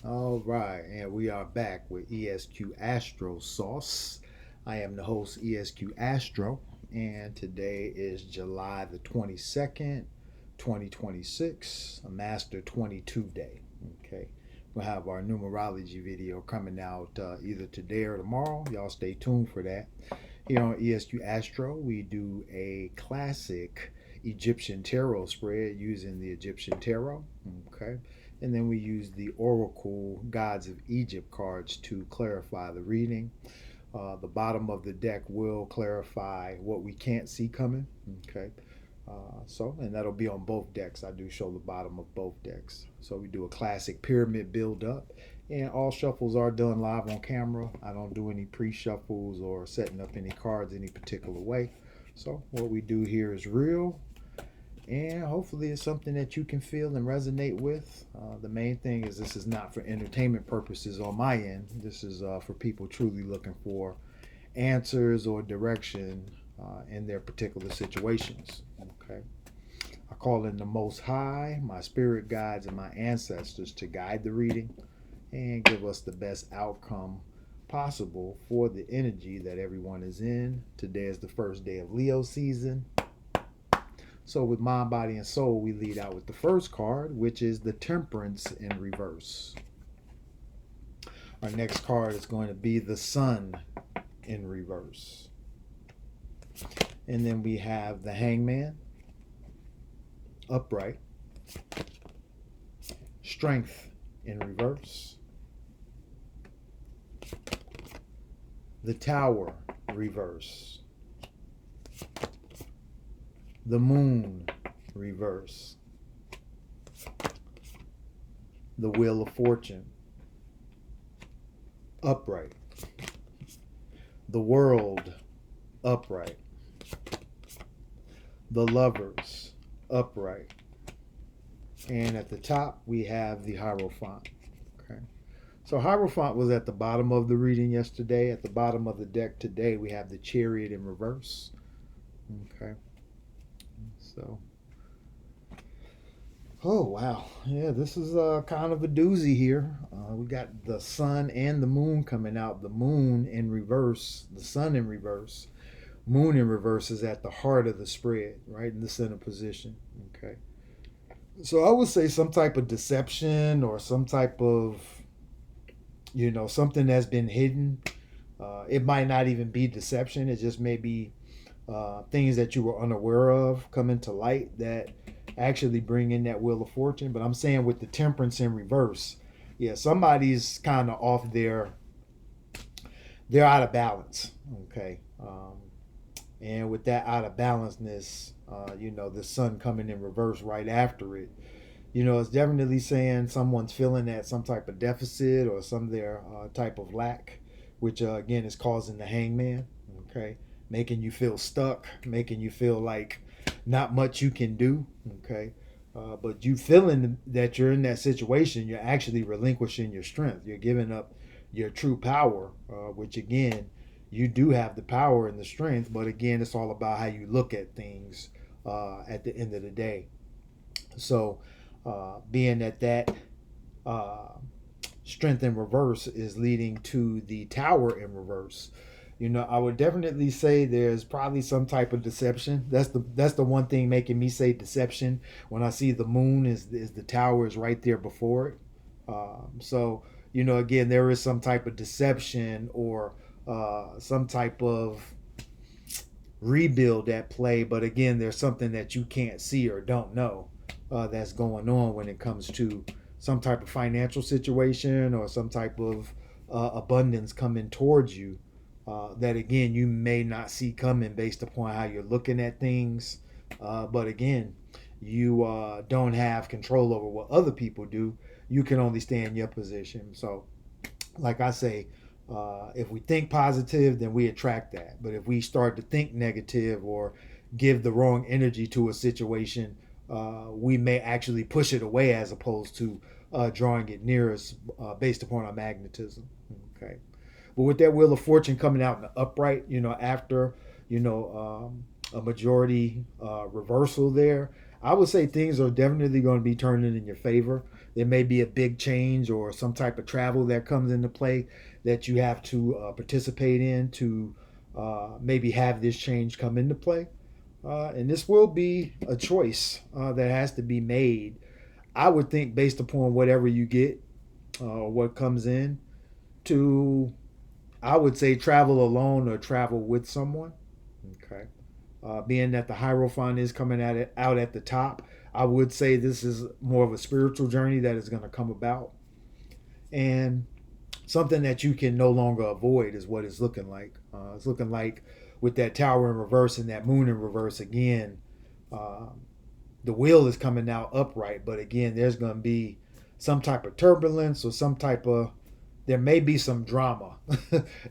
All right, and we are back with ESQ-Astro sauce. I am the host, ESQ-Astro, and today is July the 22nd, 2026, a Master 22 day. Okay, we'll have our numerology video coming out either today or tomorrow. Y'all stay tuned for that. Here on ESQ-Astro, we do a classic Egyptian tarot spread using the Egyptian tarot. Okay, and then we use the Oracle Gods of Egypt cards to clarify the reading. The bottom of the deck will clarify what we can't see coming. Okay. And that'll be on both decks. I do show the bottom of both decks. So we do a classic pyramid build up, and all shuffles are done live on camera. I don't do any pre shuffles or setting up any cards any particular way. So what we do here is real, and hopefully it's something that you can feel and resonate with. The main thing is this is not for entertainment purposes on my end. This is for people truly looking for answers or direction in their particular situations. Okay. I call in the Most High, my spirit guides, and my ancestors to guide the reading and give us the best outcome possible for the energy that everyone is in. Today is the first day of Leo season. So with mind, body, and soul, we lead out with the first card, which is the Temperance in reverse. Our next card is going to be the Sun in reverse. And then we have the Hangman, upright, Strength in reverse, the Tower reverse, the Moon reverse, the Wheel of Fortune, upright, the World, upright, the Lovers, upright, and at the top we have the Hierophant. Okay, so Hierophant was at the bottom of the reading yesterday. At the bottom of the deck today we have the Chariot in reverse. Okay, so oh wow, yeah, this is kind of a doozy here. We got the Sun and the Moon coming out. The Moon in reverse, the Sun in reverse. Moon in reverse is at the heart of the spread, right in the center position. Okay, so I would say some type of deception or some type of, something that's been hidden. It might not even be deception. It just may be things that you were unaware of coming to light that actually bring in that Wheel of Fortune. But I'm saying with the Temperance in reverse, yeah, somebody's kind of off they're out of balance. Okay. And with that out of balanceness, the Sun coming in reverse right after it, it's definitely saying someone's feeling at some type of deficit or some their type of lack, which again is causing the Hangman. Okay, making you feel stuck, making you feel like not much you can do. Okay, but you feeling that you're in that situation, you're actually relinquishing your strength. You're giving up your true power, which again, you do have the power and the strength, but again, it's all about how you look at things at the end of the day. So, being that strength in reverse is leading to the Tower in reverse, I would definitely say there's probably some type of deception. That's the one thing making me say deception. When I see the Moon is the Tower is right there before it. So again, there is some type of deception or some type of rebuild at play, but again, there's something that you can't see or don't know that's going on when it comes to some type of financial situation or some type of abundance coming towards you that again you may not see coming based upon how you're looking at things. But again, you don't have control over what other people do. You can only stay in your position. So, like I say, if we think positive, then we attract that. But if we start to think negative or give the wrong energy to a situation, we may actually push it away as opposed to drawing it near us based upon our magnetism. Okay. But with that Wheel of Fortune coming out in the upright, after, a majority reversal there, I would say things are definitely going to be turning in your favor. There may be a big change or some type of travel that comes into play that you have to participate in to maybe have this change come into play. And this will be a choice that has to be made. I would think based upon whatever you get, what comes in, to I would say travel alone or travel with someone. Okay. Being that the Hierophant is coming at it out at the top, I would say this is more of a spiritual journey that is going to come about, and something that you can no longer avoid is what it's looking like. It's looking like with that Tower in reverse and that Moon in reverse again. Uh, the wheel is coming out upright, but again, there's going to be some type of turbulence or some type of there may be some drama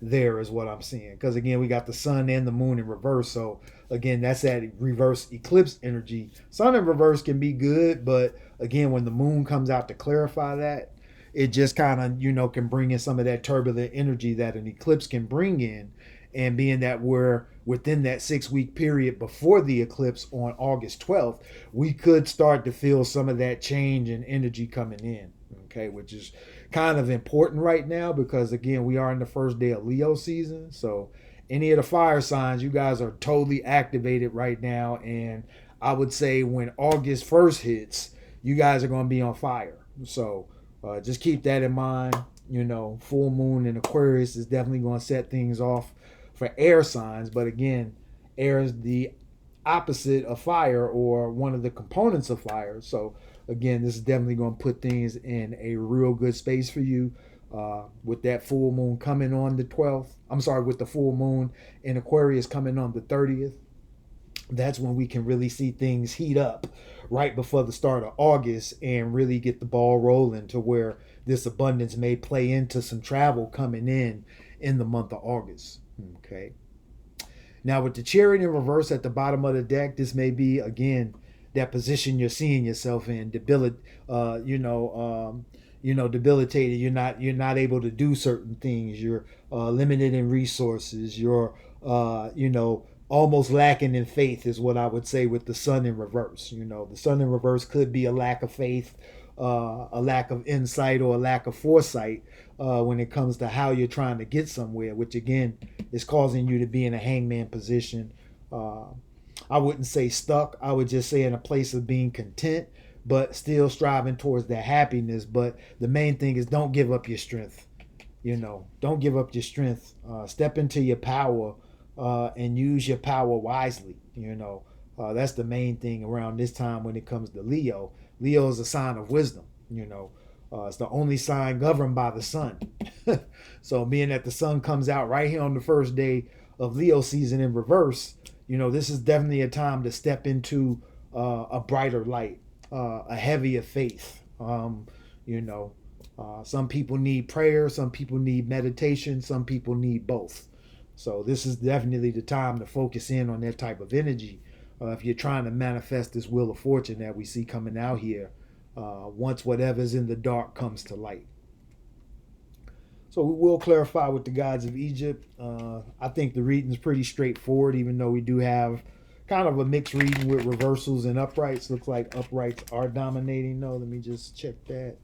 there is what I'm seeing, because again we got the sun and the moon in reverse, so again that's that reverse eclipse energy. Sun in reverse can be good, but again when the moon comes out to clarify that, it just kind of can bring in some of that turbulent energy that an eclipse can bring in. And being that we're within that 6 week period before the eclipse on August 12th, we could start to feel some of that change and energy coming in, okay, which is kind of important right now because again we are in the first day of Leo season. So any of the fire signs, you guys are totally activated right now, and I would say when August 1st hits, you guys are going to be on fire. So just keep that in mind. Full moon in Aquarius is definitely going to set things off for air signs, but again, air is the opposite of fire or one of the components of fire. So again, this is definitely going to put things in a real good space for you. With that full moon coming on the 12th, with the full moon in Aquarius coming on the 30th, that's when we can really see things heat up right before the start of August and really get the ball rolling to where this abundance may play into some travel coming in the month of August. Okay. Now with the Chariot in reverse at the bottom of the deck, this may be again that position you're seeing yourself in, debilitated. You're not able to do certain things. You're limited in resources. You're almost lacking in faith is what I would say with the Sun in reverse. The Sun in reverse could be a lack of faith, a lack of insight, or a lack of foresight when it comes to how you're trying to get somewhere, which again is causing you to be in a hangman position. I wouldn't say stuck. I would just say in a place of being content, but still striving towards that happiness. But the main thing is don't give up your strength. Don't give up your strength. Step into your power and use your power wisely. That's the main thing around this time when it comes to Leo. Leo is a sign of wisdom. It's the only sign governed by the sun. So being that the sun comes out right here on the first day of Leo season in reverse, this is definitely a time to step into a brighter light, a heavier faith. Some people need prayer, some people need meditation, some people need both. So this is definitely the time to focus in on that type of energy. If you're trying to manifest this wheel of fortune that we see coming out here, once whatever's in the dark comes to light. So we will clarify with the gods of Egypt. I think the reading is pretty straightforward, even though we do have kind of a mixed reading with reversals and uprights. Looks like uprights are dominating though. Let me just check that.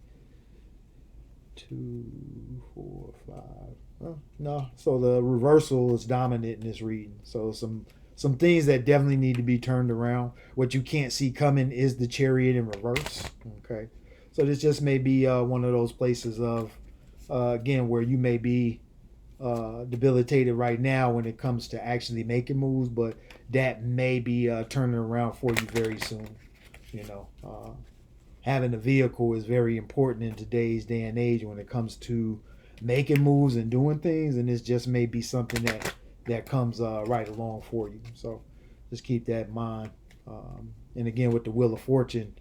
2, 4, 5. Oh, no. So the reversal is dominant in this reading. So some things that definitely need to be turned around. What you can't see coming is the Chariot in reverse. Okay. So this just may be one of those places of, again, where you may be debilitated right now when it comes to actually making moves, but that may be turning around for you very soon. Having a vehicle is very important in today's day and age when it comes to making moves and doing things, and this just may be something that comes right along for you. So just keep that in mind. And again, with the Wheel of Fortune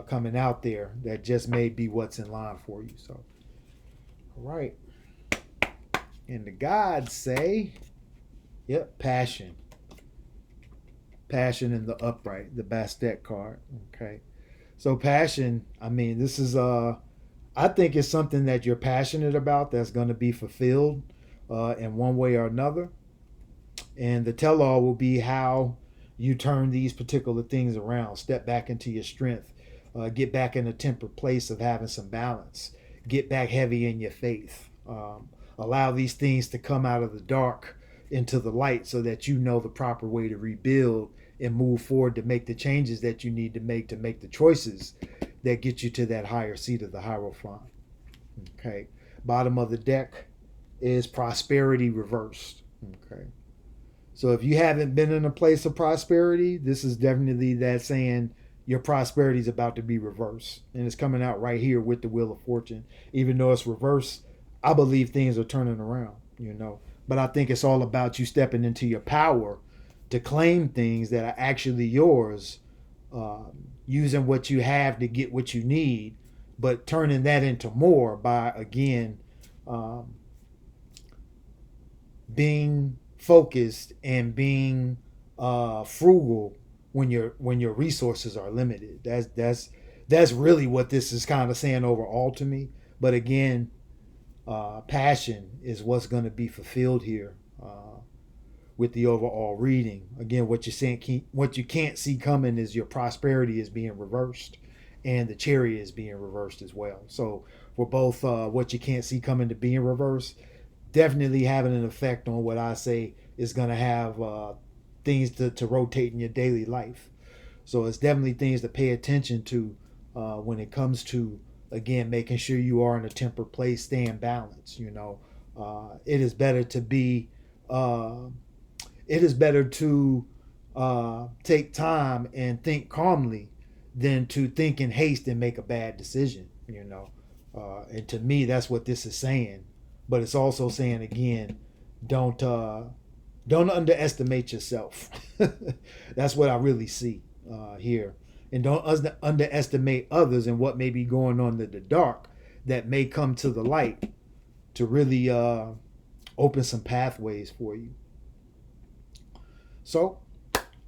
coming out there, that just may be what's in line for you. So, all right. And the gods say, yep, passion. Passion in the upright, the Bastet card. Okay. So passion, this is I think it's something that you're passionate about that's going to be fulfilled in one way or another. And the tell-all will be how you turn these particular things around, step back into your strength, get back in a tempered place of having some balance, get back heavy in your faith. Allow these things to come out of the dark into the light so that you know the proper way to rebuild and move forward to make the changes that you need to make the choices that get you to that higher seat of the Hierophant. Okay. Bottom of the deck is prosperity reversed. Okay. So if you haven't been in a place of prosperity, this is definitely that saying your prosperity is about to be reversed. And it's coming out right here with the Wheel of Fortune. Even though it's reversed, I believe things are turning around, you know. But I think it's all about you stepping into your power to claim things that are actually yours, using what you have to get what you need, but turning that into more by, again, being focused and being frugal when your resources are limited. That's really what this is kind of saying overall to me. But again, passion is what's going to be fulfilled here with the overall reading. Again, what you can't see coming is your prosperity is being reversed, and the Chariot is being reversed as well. So for both what you can't see coming to being reversed, definitely having an effect on what I say is going to have things to rotate in your daily life. So it's definitely things to pay attention to when it comes to, again, making sure you are in a tempered place, staying balanced. You know, it is better to be. It is better to take time and think calmly than to think in haste and make a bad decision. You know, and to me, that's what this is saying. But it's also saying, again, don't underestimate yourself. That's what I really see here. And don't underestimate others and what may be going on in the dark that may come to the light to really open some pathways for you. So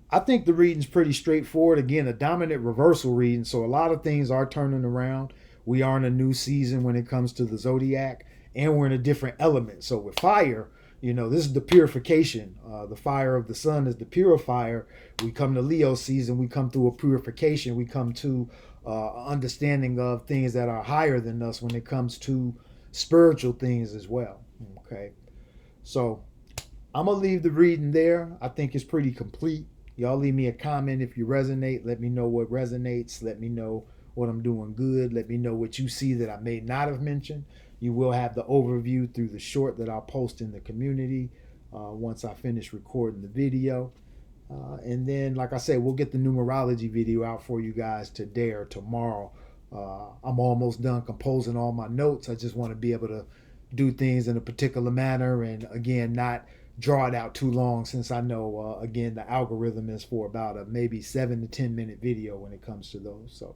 I think the reading's pretty straightforward. Again, a dominant reversal reading. So a lot of things are turning around. We are in a new season when it comes to the zodiac, and we're in a different element. So with fire, you know, this is the purification. The fire of the sun is the purifier. We come to Leo season, we come through a purification. We come to understanding of things that are higher than us when it comes to spiritual things as well. Okay. So I'm going to leave the reading there. I think it's pretty complete. Y'all leave me a comment if you resonate. Let me know what resonates. Let me know what I'm doing good. Let me know what you see that I may not have mentioned. You will have the overview through the short that I'll post in the community once I finish recording the video. And then, like I said, we'll get the numerology video out for you guys today or tomorrow. I'm almost done composing all my notes. I just want to be able to do things in a particular manner and, again, not draw it out too long, since I know, again, the algorithm is for about a maybe 7 to 10 minute video when it comes to those. So,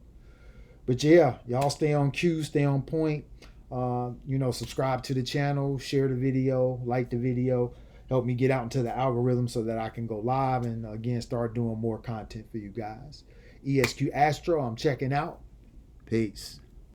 but yeah, y'all stay on cue, stay on point. You know, subscribe to the channel, share the video, like the video, help me get out into the algorithm so that I can go live and, again, start doing more content for you guys. ESQ-Astro, I'm checking out. Peace.